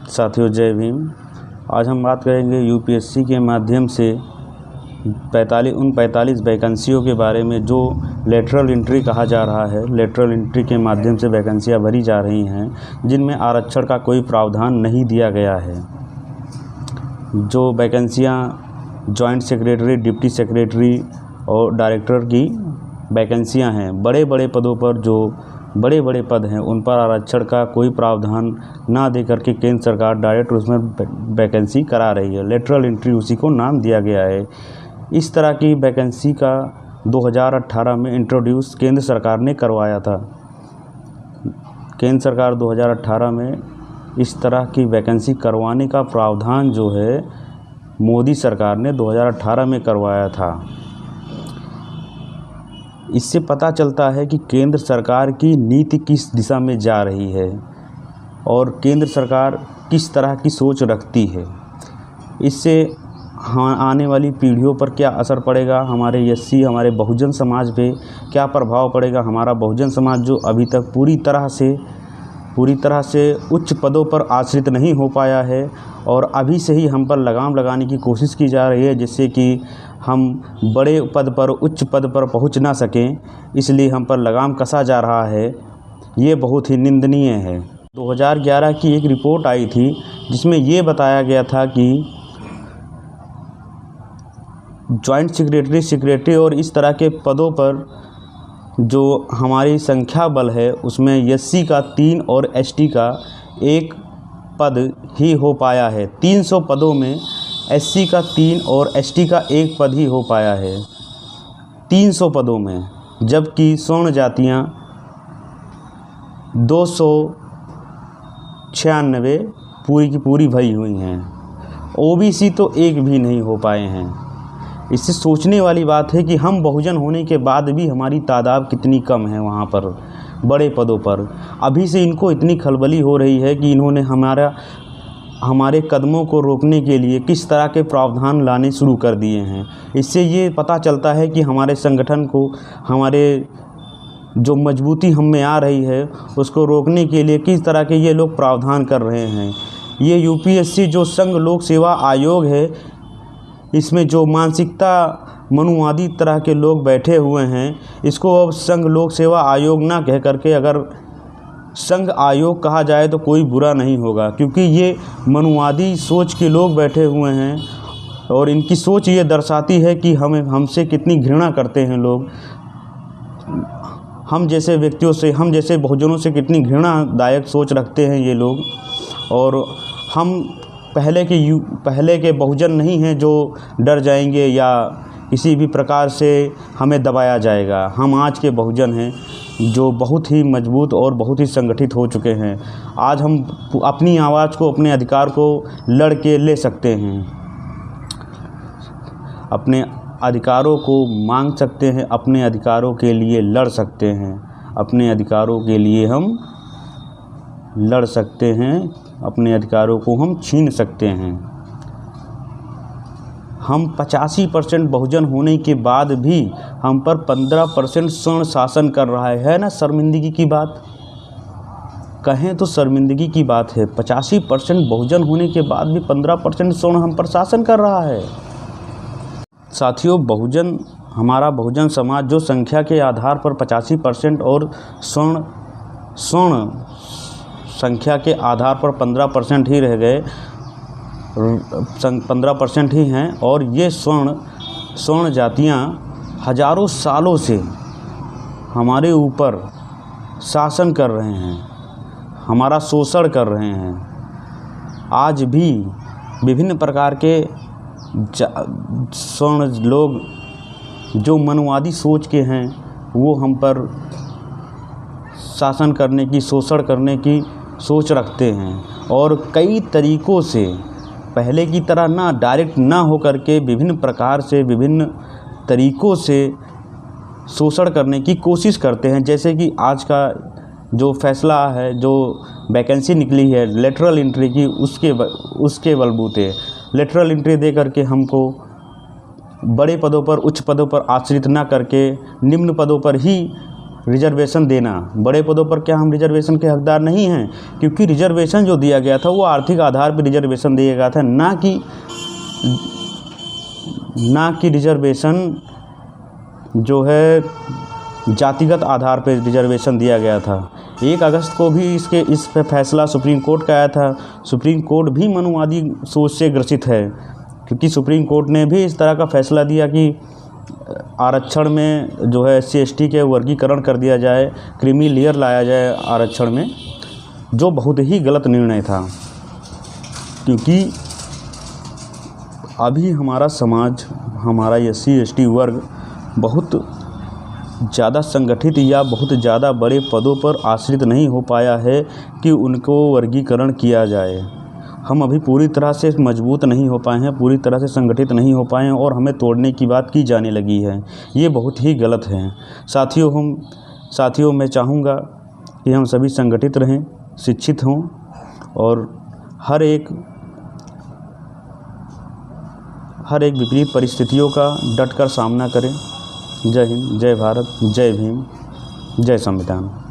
साथियों जय भीम। आज हम बात करेंगे यूपीएससी के माध्यम से 45 वैकेंसियों के बारे में, जो लेटरल एंट्री कहा जा रहा है। लेटरल एंट्री के माध्यम से वैकेंसियां भरी जा रही हैं, जिनमें आरक्षण का कोई प्रावधान नहीं दिया गया है। जो वैकेंसियां जॉइंट सेक्रेटरी, डिप्टी सेक्रेटरी और डायरेक्टर की वैकेंसियां हैं, बड़े बड़े पदों पर जो बड़े बड़े पद हैं उन पर आरक्षण का कोई प्रावधान ना दे करके केंद्र सरकार डायरेक्ट उसमें वैकेंसी करा रही है। लेटरल एंट्री उसी को नाम दिया गया है। इस तरह की वैकेंसी का 2018 में इंट्रोड्यूस केंद्र सरकार ने करवाया था। केंद्र सरकार 2018 में इस तरह की वैकेंसी करवाने का प्रावधान जो है मोदी सरकार ने 2018 में करवाया था। इससे पता चलता है कि केंद्र सरकार की नीति किस दिशा में जा रही है और केंद्र सरकार किस तरह की सोच रखती है। इससे आने वाली पीढ़ियों पर क्या असर पड़ेगा, हमारे एससी, हमारे बहुजन समाज पे क्या प्रभाव पड़ेगा। हमारा बहुजन समाज जो अभी तक पूरी तरह से उच्च पदों पर आश्रित नहीं हो पाया है और अभी से ही हम पर लगाम लगाने की कोशिश की जा रही है, जिससे कि हम बड़े पद पर, उच्च पद पर पहुंच ना सकें, इसलिए हम पर लगाम कसा जा रहा है। ये बहुत ही निंदनीय है। 2011 की एक रिपोर्ट आई थी जिसमें ये बताया गया था कि जॉइंट सेक्रेटरी और इस तरह के पदों पर जो हमारी संख्या बल है उसमें एससी का 3 और एसटी का 1 पद ही हो पाया है। 300 पदों में एससी का 3 और एसटी का 1 पद ही हो पाया है 300 पदों में, जबकि स्वर्ण जातियाँ 296 पूरी की पूरी भरी हुई हैं। ओबीसी तो 1 भी नहीं हो पाए हैं। इससे सोचने वाली बात है कि हम बहुजन होने के बाद भी हमारी तादाद कितनी कम है वहाँ पर बड़े पदों पर। अभी से इनको इतनी खलबली हो रही है कि इन्होंने हमारे कदमों को रोकने के लिए किस तरह के प्रावधान लाने शुरू कर दिए हैं। इससे ये पता चलता है कि हमारे संगठन को, हमारे जो मजबूती हम में आ रही है उसको रोकने के लिए किस तरह के ये लोग प्रावधान कर रहे हैं। ये यूपीएससी जो संघ लोक सेवा आयोग है, इसमें जो मानसिकता मनुवादी तरह के लोग बैठे हुए हैं, इसको अब संघ लोक सेवा आयोग ना कह करके अगर संघ आयोग कहा जाए तो कोई बुरा नहीं होगा, क्योंकि ये मनुवादी सोच के लोग बैठे हुए हैं और इनकी सोच ये दर्शाती है कि हमसे कितनी घृणा करते हैं लोग। हम जैसे व्यक्तियों से, हम जैसे बहुजनों से कितनी घृणादायक सोच रखते हैं ये लोग। और हम पहले के बहुजन नहीं हैं जो डर जाएंगे या किसी भी प्रकार से हमें दबाया जाएगा। हम आज के बहुजन हैं जो बहुत ही मजबूत और बहुत ही संगठित हो चुके हैं। आज हम अपनी आवाज़ को, अपने अधिकार को लड़ के ले सकते हैं, अपने अधिकारों को मांग सकते हैं, अपने अधिकारों के लिए लड़ सकते हैं, अपने अधिकारों के लिए हम लड़ सकते हैं, अपने अधिकारों को हम छीन सकते हैं। हम 85% बहुजन होने के बाद भी हम पर 15% स्वर्ण शासन कर रहा है ना। शर्मिंदगी की बात कहें तो शर्मिंदगी की बात है। 85% बहुजन होने के बाद भी 15% स्वर्ण हम पर शासन कर रहा है। साथियों, हमारा बहुजन समाज जो संख्या के आधार पर 85% और स्वर्ण संख्या के आधार पर 15% ही रह गए, 15% ही हैं। और ये स्वर्ण जातियाँ हजारों सालों से हमारे ऊपर शासन कर रहे हैं, हमारा शोषण कर रहे हैं। आज भी विभिन्न प्रकार के स्वर्ण लोग जो मनुवादी सोच के हैं वो हम पर शासन करने की, शोषण करने की सोच रखते हैं और कई तरीक़ों से, पहले की तरह ना डायरेक्ट ना हो करके विभिन्न प्रकार से, विभिन्न तरीक़ों से शोषण करने की कोशिश करते हैं। जैसे कि आज का जो फैसला है, जो वैकेंसी निकली है लेटरल एंट्री की, उसके बलबूते लेटरल एंट्री दे करके हमको बड़े पदों पर, उच्च पदों पर आश्रित ना करके निम्न पदों पर ही रिजर्वेशन देना। बड़े पदों पर क्या हम रिजर्वेशन के हकदार नहीं हैं? क्योंकि रिजर्वेशन जो दिया गया था वो आर्थिक आधार पर रिजर्वेशन दिया गया था, ना कि रिजर्वेशन जो है जातिगत आधार पर रिजर्वेशन दिया गया था। 1 अगस्त को भी इस पे फैसला सुप्रीम कोर्ट का आया था। सुप्रीम कोर्ट भी मनुवादी सोच से ग्रसित है, क्योंकि सुप्रीम कोर्ट ने भी इस तरह का फैसला दिया कि आरक्षण में जो है SC/ST के वर्गीकरण कर दिया जाए, क्रीमी लेयर लाया जाए आरक्षण में, जो बहुत ही गलत निर्णय था। क्योंकि अभी हमारा समाज, हमारा SC/ST वर्ग बहुत ज़्यादा संगठित या बहुत ज़्यादा बड़े पदों पर आश्रित नहीं हो पाया है कि उनको वर्गीकरण किया जाए। हम अभी पूरी तरह से मजबूत नहीं हो पाए हैं, पूरी तरह से संगठित नहीं हो पाए हैं, और हमें तोड़ने की बात की जाने लगी है। ये बहुत ही गलत है। साथियों मैं चाहूँगा कि हम सभी संगठित रहें, शिक्षित हों और हर एक विपरीत परिस्थितियों का डटकर सामना करें। जय हिंद, जय भारत, जय भीम, जय संविधान।